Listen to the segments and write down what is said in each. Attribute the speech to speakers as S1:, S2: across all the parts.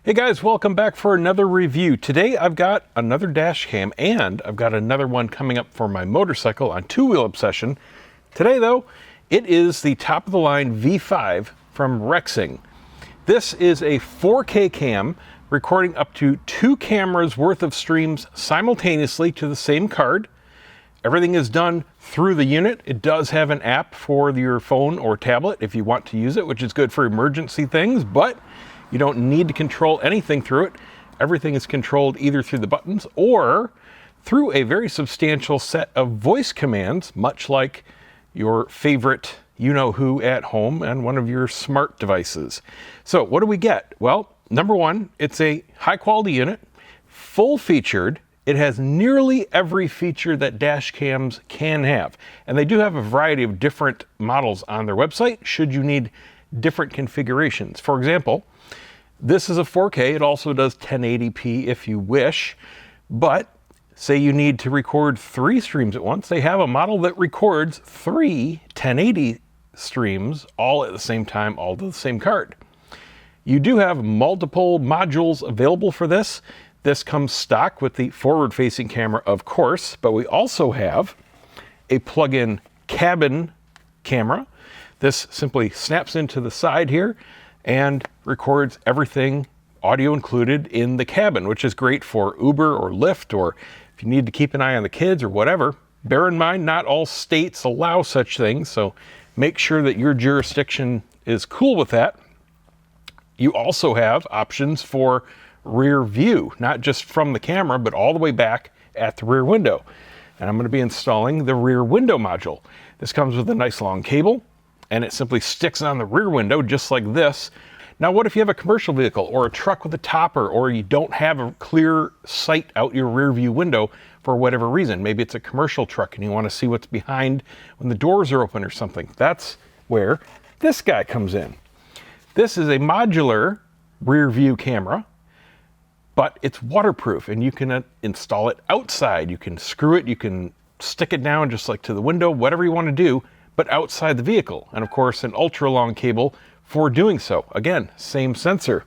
S1: Hey guys, welcome back for another review. Today I've got another dash cam and I've got another one coming up for my motorcycle on Two-Wheel Obsession. Today though, it is the top of the line V5 from Rexing. This is a 4K cam recording up to 2 cameras worth of streams simultaneously to the same card. Everything is done through the unit. It does have an app for your phone or tablet if you want to use it, which is good for emergency things, but you don't need to control anything through it. Everything is controlled either through the buttons or through a very substantial set of voice commands, much like your favorite you-know-who at home and one of your smart devices. So what do we get? Well, number one, it's a high-quality unit, full-featured. It has nearly every feature that dash cams can have. And they do have a variety of different models on their website should you need different configurations. For example, this is a 4K. It also does 1080p if you wish, but say you need to record 3 streams at once, they have a model that records 3 1080 streams all at the same time, all to the same card. You do have multiple modules available for this. This comes stock with the forward-facing camera, of course, but we also have a plug-in cabin camera. This simply snaps into the side here and records everything, audio included, in the cabin, which is great for Uber or Lyft, or if you need to keep an eye on the kids or whatever. Bear in mind, not all states allow such things, so make sure that your jurisdiction is cool with that. You also have options for rear view, not just from the camera, but all the way back at the rear window. And I'm going to be installing the rear window module. This comes with a nice long cable, and it simply sticks on the rear window just like this. Now, what if you have a commercial vehicle or a truck with a topper, or you don't have a clear sight out your rear view window for whatever reason? Maybe it's a commercial truck and you want to see what's behind when the doors are open or something. That's where this guy comes in. This is a modular rear view camera, but it's waterproof and you can install it outside. You can screw it, you can stick it down just like to the window, whatever you want to do, but outside the vehicle. And of course, an ultra long cable for doing so. Again, same sensor.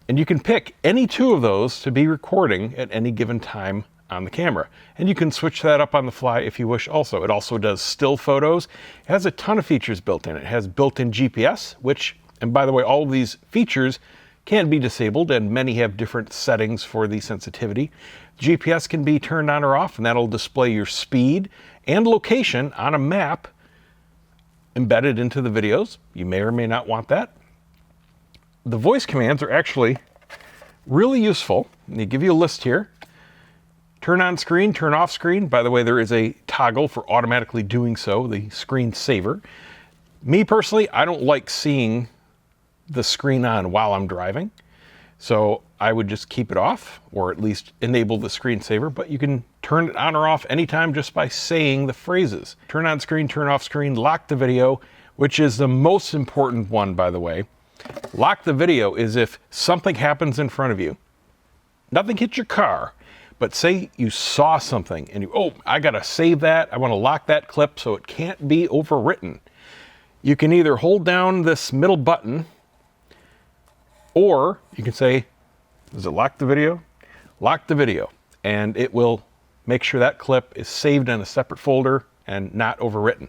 S1: And you can pick any 2 of those to be recording at any given time on the camera. And you can switch that up on the fly if you wish also. It also does still photos. It has a ton of features built in. It has built-in GPS, which, and by the way, all of these features can be disabled, and many have different settings for the sensitivity. GPS can be turned on or off, and that'll display your speed and location on a map embedded into the videos. You may or may not want that. The voice commands are actually really useful. They give you a list here. Turn on screen, turn off screen. By the way, there is a toggle for automatically doing so, the screen saver. Me personally, I don't like seeing the screen on while I'm driving, so I would just keep it off, or at least enable the screensaver, but you can turn it on or off anytime just by saying the phrases. Turn on screen, turn off screen, lock the video, which is the most important one, by the way. Lock the video is if something happens in front of you. Nothing hit your car, but say you saw something and I gotta save that, I wanna lock that clip so it can't be overwritten. You can either hold down this middle button, or you can say, does it lock the video? Lock the video, and it will make sure that clip is saved in a separate folder and not overwritten.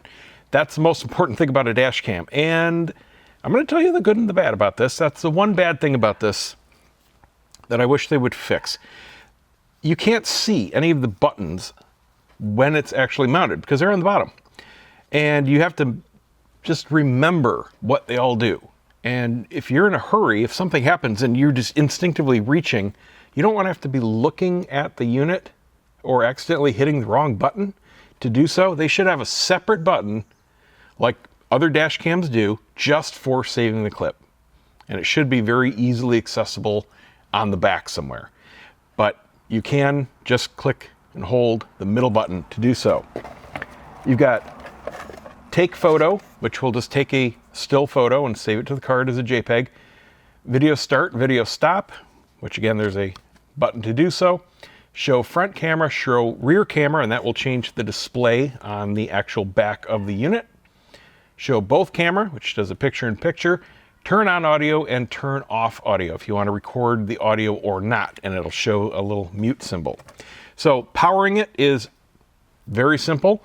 S1: That's the most important thing about a dash cam. And I'm going to tell you the good and the bad about this. That's the one bad thing about this that I wish they would fix. You can't see any of the buttons when it's actually mounted because they're on the bottom. And you have to just remember what they all do. And if you're in a hurry, if something happens and you're just instinctively reaching, you don't want to have to be looking at the unit or accidentally hitting the wrong button to do so. They should have a separate button like other dash cams do just for saving the clip. And it should be very easily accessible on the back somewhere. But you can just click and hold the middle button to do so. You've got take photo, which will just take a still photo and save it to the card as a JPEG. Video start, video stop, which again, there's a button to do so. Show front camera, show rear camera, and that will change the display on the actual back of the unit. Show both camera, which does a picture-in-picture. turn on audio and turn off audio if you want to record the audio or not, and it'll show a little mute symbol. So powering it is very simple.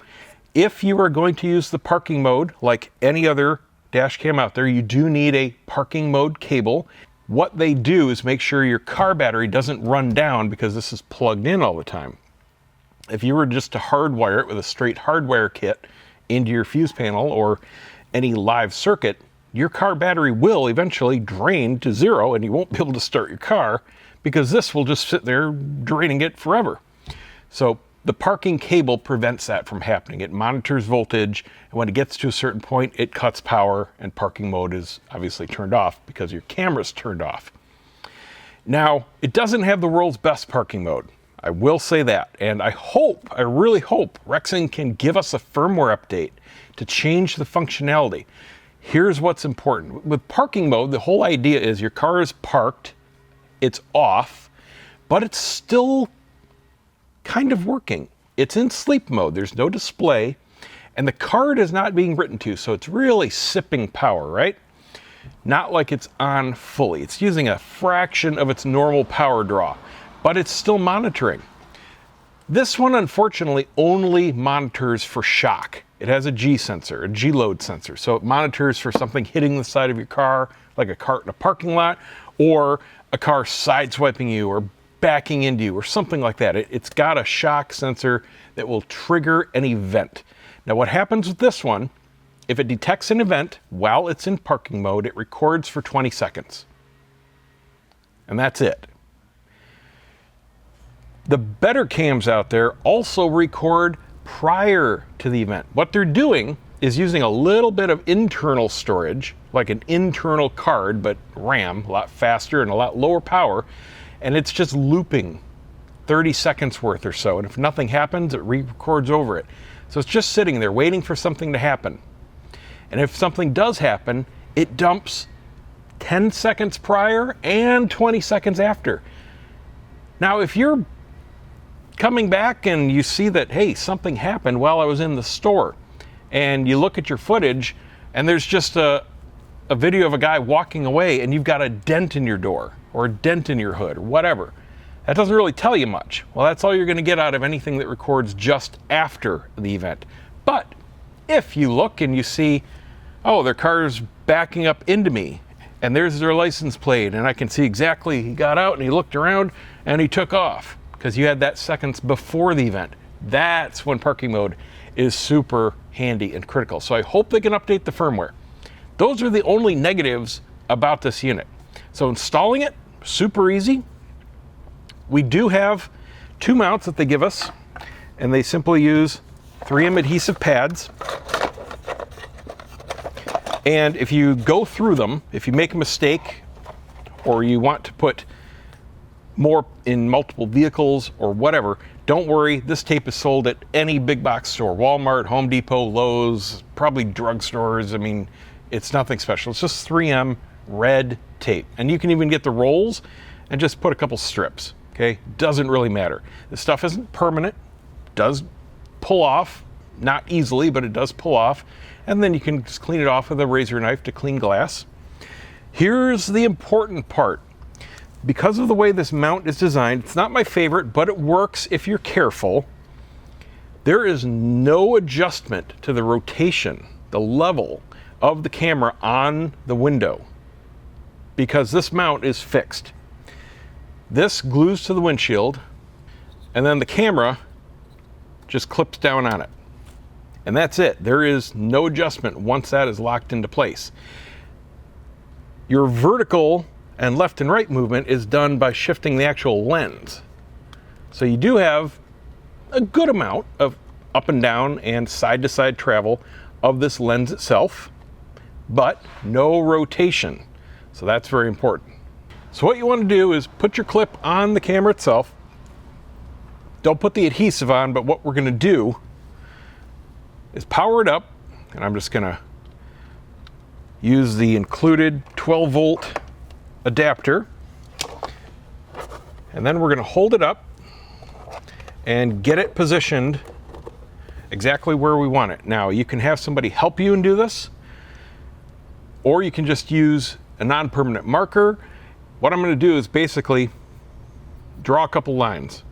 S1: If you are going to use the parking mode like any other dash cam out there, you do need a parking mode cable. What they do is make sure your car battery doesn't run down because this is plugged in all the time. If you were just to hardwire it with a straight hardwire kit into your fuse panel or any live circuit, your car battery will eventually drain to zero and you won't be able to start your car because this will just sit there draining it forever. So the parking cable prevents that from happening. It monitors voltage, and when it gets to a certain point, it cuts power, and parking mode is obviously turned off because your camera's turned off. Now, it doesn't have the world's best parking mode. I will say that, and I really hope Rexing can give us a firmware update to change the functionality. Here's what's important. With parking mode, the whole idea is your car is parked, it's off, but it's still kind of working. It's in sleep mode, there's no display, and the card is not being written to, so it's really sipping power, right? Not like it's on fully. It's using a fraction of its normal power draw, but it's still monitoring. This one, unfortunately, only monitors for shock. It has a G sensor, a G load sensor, so it monitors for something hitting the side of your car, like a cart in a parking lot, or a car sideswiping you, or backing into you or something like that. It's got a shock sensor that will trigger an event. Now what happens with this one, if it detects an event while it's in parking mode, it records for 20 seconds. And that's it. The better cams out there also record prior to the event. What they're doing is using a little bit of internal storage, like an internal card, but RAM, a lot faster and a lot lower power, and it's just looping 30 seconds worth or so, and if nothing happens, it re-records over it. So it's just sitting there waiting for something to happen. And if something does happen, it dumps 10 seconds prior and 20 seconds after. Now, if you're coming back and you see that, hey, something happened while I was in the store, and you look at your footage and there's just a video of a guy walking away and you've got a dent in your door or a dent in your hood or whatever, that doesn't really tell you much. Well, that's all you're going to get out of anything that records just after the event. But if you look and you see, oh, their car's backing up into me and there's their license plate and I can see exactly he got out and he looked around and he took off because you had that seconds before the event, that's when parking mode is super handy and critical. So I hope they can update the firmware. Those are the only negatives about this unit. So installing it, super easy. We do have 2 mounts that they give us, and they simply use 3M adhesive pads. And if you go through them, if you make a mistake, or you want to put more in multiple vehicles or whatever, don't worry, this tape is sold at any big box store, Walmart, Home Depot, Lowe's, probably drugstores. I mean, it's nothing special. It's just 3M red tape. And you can even get the rolls and just put a couple strips, okay? Doesn't really matter. This stuff isn't permanent, does pull off, not easily, but it does pull off. And then you can just clean it off with a razor knife to clean glass. Here's the important part. Because of the way this mount is designed, it's not my favorite, but it works if you're careful. There is no adjustment to the rotation, the level of the camera on the window, because this mount is fixed. This glues to the windshield, and then the camera just clips down on it. And that's it. There is no adjustment once that is locked into place. Your vertical and left and right movement is done by shifting the actual lens. So you do have a good amount of up and down and side to side travel of this lens itself, but no rotation. So that's very important. So what you want to do is put your clip on the camera itself. Don't put the adhesive on, but what we're going to do is power it up, and I'm just going to use the included 12 volt adapter, and then we're going to hold it up and get it positioned exactly where we want it. Now you can have somebody help you and do this, or you can just use a non-permanent marker. What I'm going to do is basically draw a couple lines,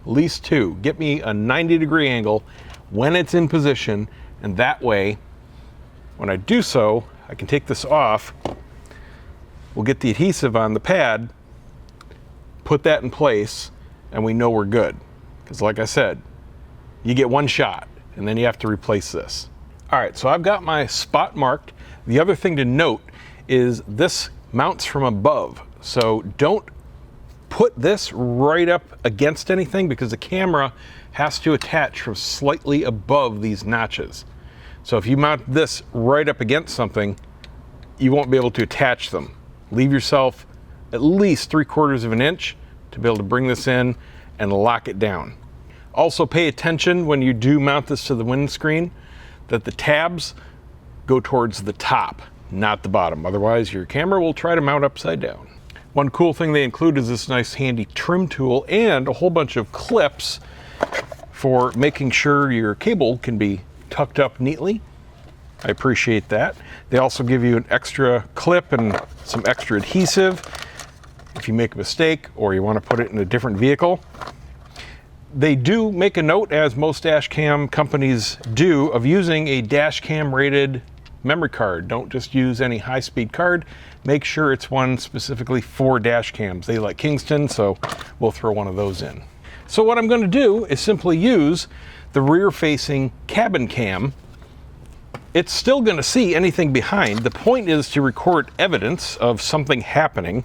S1: at least two. Get me a 90-degree angle when it's in position, and that way, when I do so, I can take this off. We'll get the adhesive on the pad, put that in place, and we know we're good. Because like I said, you get one shot, and then you have to replace this. All right, so I've got my spot marked. The other thing to note is this mounts from above. So don't put this right up against anything, because the camera has to attach from slightly above these notches. So if you mount this right up against something, you won't be able to attach them. Leave yourself at least 3/4 of an inch to be able to bring this in and lock it down. Also pay attention when you do mount this to the windscreen that the tabs go towards the top, not the bottom. Otherwise, your camera will try to mount upside down. One cool thing they include is this nice handy trim tool and a whole bunch of clips for making sure your cable can be tucked up neatly. I appreciate that. They also give you an extra clip and some extra adhesive if you make a mistake or you want to put it in a different vehicle. They do make a note, as most dash cam companies do, of using a dash cam rated memory card. Don't just use any high-speed card. Make sure it's one specifically for dash cams. They like Kingston, so we'll throw one of those in. So what I'm going to do is simply use the rear-facing cabin cam. It's still going to see anything behind. The point is to record evidence of something happening.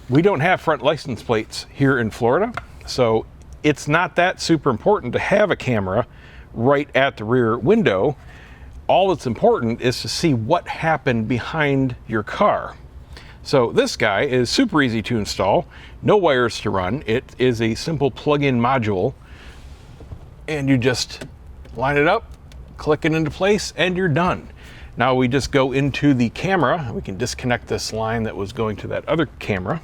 S1: We don't have front license plates here in Florida, so it's not that super important to have a camera right at the rear window. All that's important is to see what happened behind your car. So this guy is super easy to install, no wires to run. It is a simple plug-in module, and you just line it up, click it into place, and you're done. Now we just go into the camera. We can disconnect this line that was going to that other camera,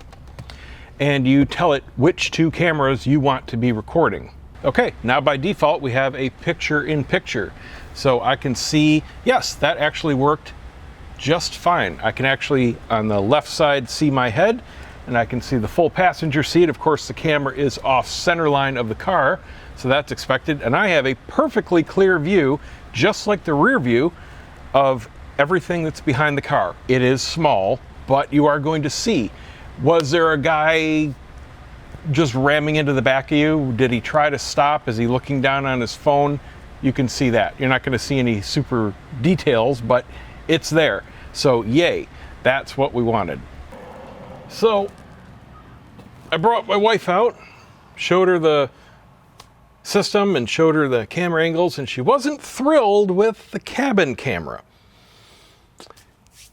S1: and you tell it which two cameras you want to be recording. Okay, now by default we have a picture-in-picture. So I can see, yes, that actually worked just fine. I can actually, on the left side, see my head, and I can see the full passenger seat. Of course, the camera is off center line of the car, so that's expected. And I have a perfectly clear view, just like the rear view, of everything that's behind the car. It is small, but you are going to see. Was there a guy just ramming into the back of you? Did he try to stop? Is he looking down on his phone? You can see that. You're not going to see any super details, but it's there. So yay, that's what we wanted. So I brought my wife out, showed her the system and showed her the camera angles, and she wasn't thrilled with the cabin camera.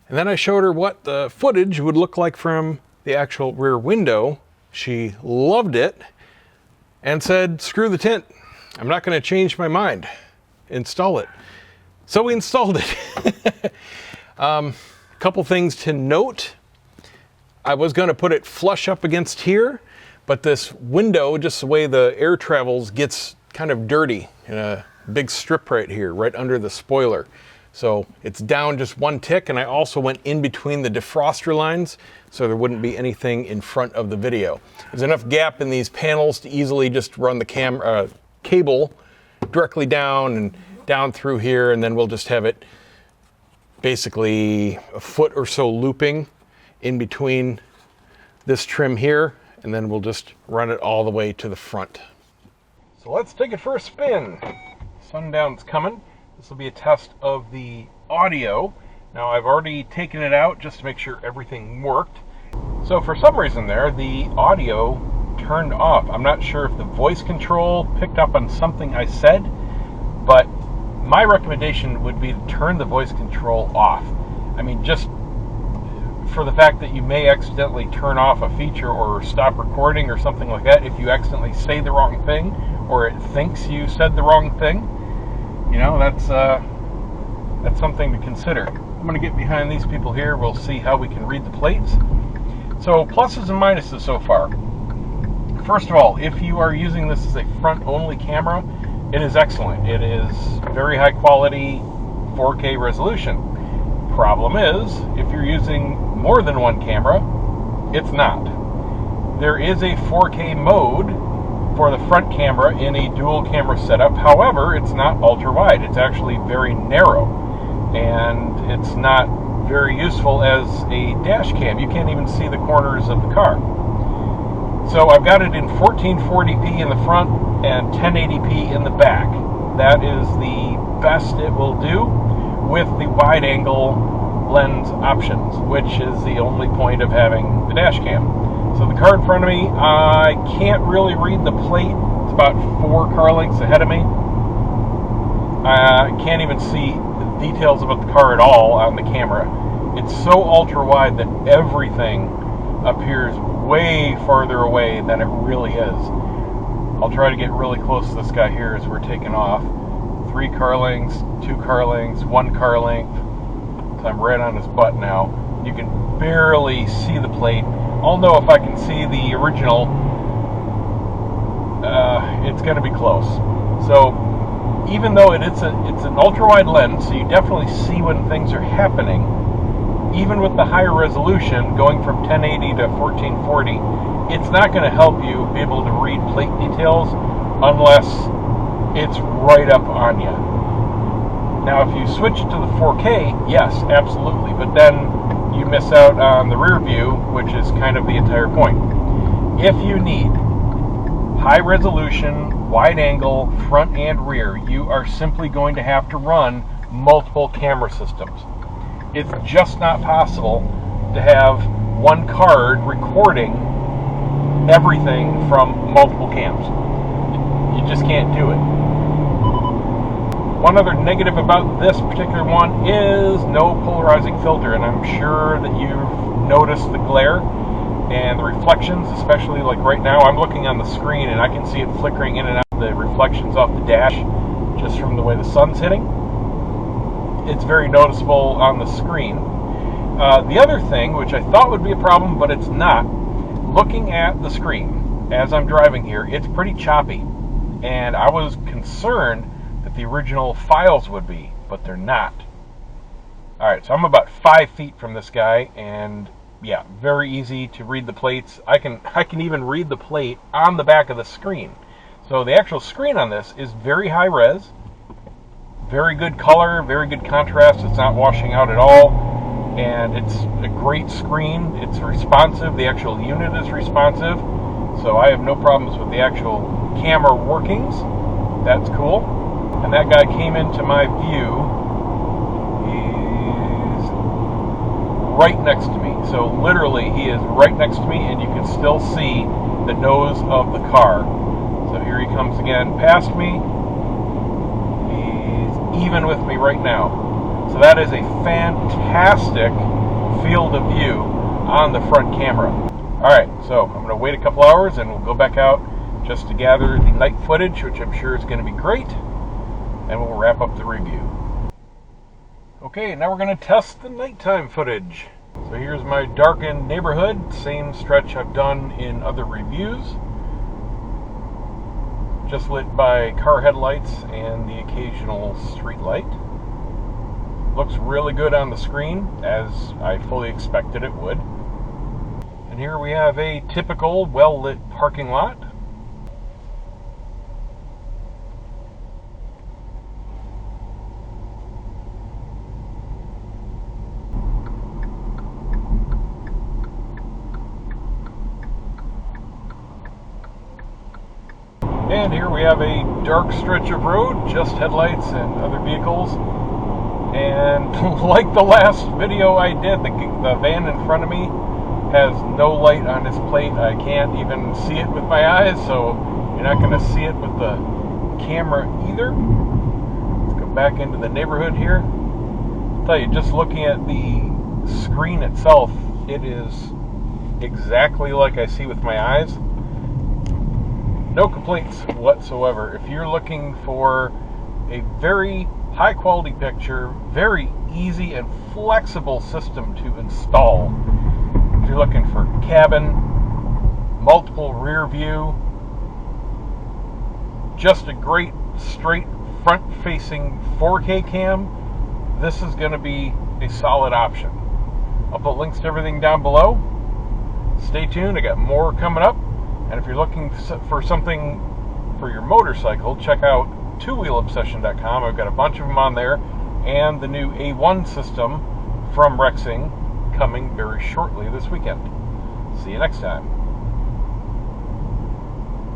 S1: And then I showed her what the footage would look like from the actual rear window. She loved it and said, screw the tint. I'm not going to change my mind. Install it. So we installed it. Couple things to note. I was going to put it flush up against here, but this window, just the way the air travels, gets kind of dirty in a big strip right here, right under the spoiler. So it's down just one tick, and I also went in between the defroster lines so there wouldn't be anything in front of the video. There's enough gap in these panels to easily just run the cable directly down and down through here, and then we'll just have it basically a foot or so looping in between this trim here, and then we'll just run it all the way to the front. So let's take it for a spin. Sundown's coming. This will be a test of the audio. Now I've already taken it out just to make sure everything worked. So for some reason there, the audio turned off. I'm not sure if the voice control picked up on something I said, but my recommendation would be to turn the voice control off. I mean, just for the fact that you may accidentally turn off a feature or stop recording or something like that if you accidentally say the wrong thing or it thinks you said the wrong thing. You know, that's something to consider. I'm going to get behind these people here. We'll see how we can read the plates. So pluses and minuses so far. First of all, if you are using this as a front-only camera, it is excellent. It is very high quality 4K resolution. problem is, if you're using more than one camera, it's not. There is a 4K mode for the front camera in a dual camera setup. However, it's not ultra wide. It's actually very narrow, and it's not very useful as a dash cam. You can't even see the corners of the car. So I've got it in 1440p in the front and 1080p in the back. That is the best it will do with the wide angle lens options, which is the only point of having the dash cam. So the car in front of me, I can't really read the plate. It's about 4 car lengths ahead of me. I can't even see the details about the car at all on the camera. It's so ultra wide that everything appears way farther away than it really is. I'll try to get really close to this guy here as we're taking off. 3 car lengths, 2 car lengths, 1 car length. So I'm right on his butt now. You can barely see the plate. I'll know if I can see the original. It's going to be close. So even though it's an ultra wide lens, so you definitely see when things are happening. Even with the higher resolution, going from 1080 to 1440, it's not going to help you be able to read plate details unless it's right up on you. Now, if you switch to the 4K, yes, absolutely, but then you miss out on the rear view, which is kind of the entire point. If you need high resolution, wide angle, front and rear, you are simply going to have to run multiple camera systems. It's just not possible to have one card recording everything from multiple cams. You just can't do it. One other negative about this particular one is no polarizing filter, and I'm sure that you've noticed the glare and the reflections, especially like right now. I'm looking on the screen and I can see it flickering in and out, the reflections off the dash just from the way the sun's hitting. It's very noticeable on the screen. The other thing, which I thought would be a problem, but it's not, looking at the screen as I'm driving here, it's pretty choppy. And I was concerned that the original files would be, but they're not. Alright, so I'm about 5 feet from this guy, and yeah, very easy to read the plates. I can even read the plate on the back of the screen. So the actual screen on this is very high res, very good color, very good contrast. It's not washing out at all, and it's a great screen. It's responsive. The actual unit is responsive, so I have no problems with the actual camera workings. That's cool. And that guy came into my view. He's right next to me. So literally, he is right next to me, and you can still see the nose of the car. So here he comes again past me. He's even with me right now. So that is a fantastic field of view on the front camera. Alright, so I'm going to wait a couple hours and we'll go back out just to gather the night footage, which I'm sure is going to be great, and we'll wrap up the review. Okay, now we're going to test the nighttime footage. So here's my darkened neighborhood, same stretch I've done in other reviews. Just lit by car headlights and the occasional street light. Looks really good on the screen, as I fully expected it would. And here we have a typical well-lit parking lot. And here we have a dark stretch of road, just headlights and other vehicles. And like the last video I did, the van in front of me has no light on its plate. I can't even see it with my eyes, so you're not going to see it with the camera either. Let's go back into the neighborhood here. I'll tell you, just looking at the screen itself, it is exactly like I see with my eyes. No complaints whatsoever. If you're looking for a very high quality picture, very easy and flexible system to install, if you're looking for cabin, multiple rear view, just a great straight front facing 4K cam, this is going to be a solid option. I'll put links to everything down below. Stay tuned, I got more coming up. And if you're looking for something for your motorcycle, check out twowheelobsession.com. I've got a bunch of them on there, and the new A1 system from Rexing coming very shortly this weekend. See you next time.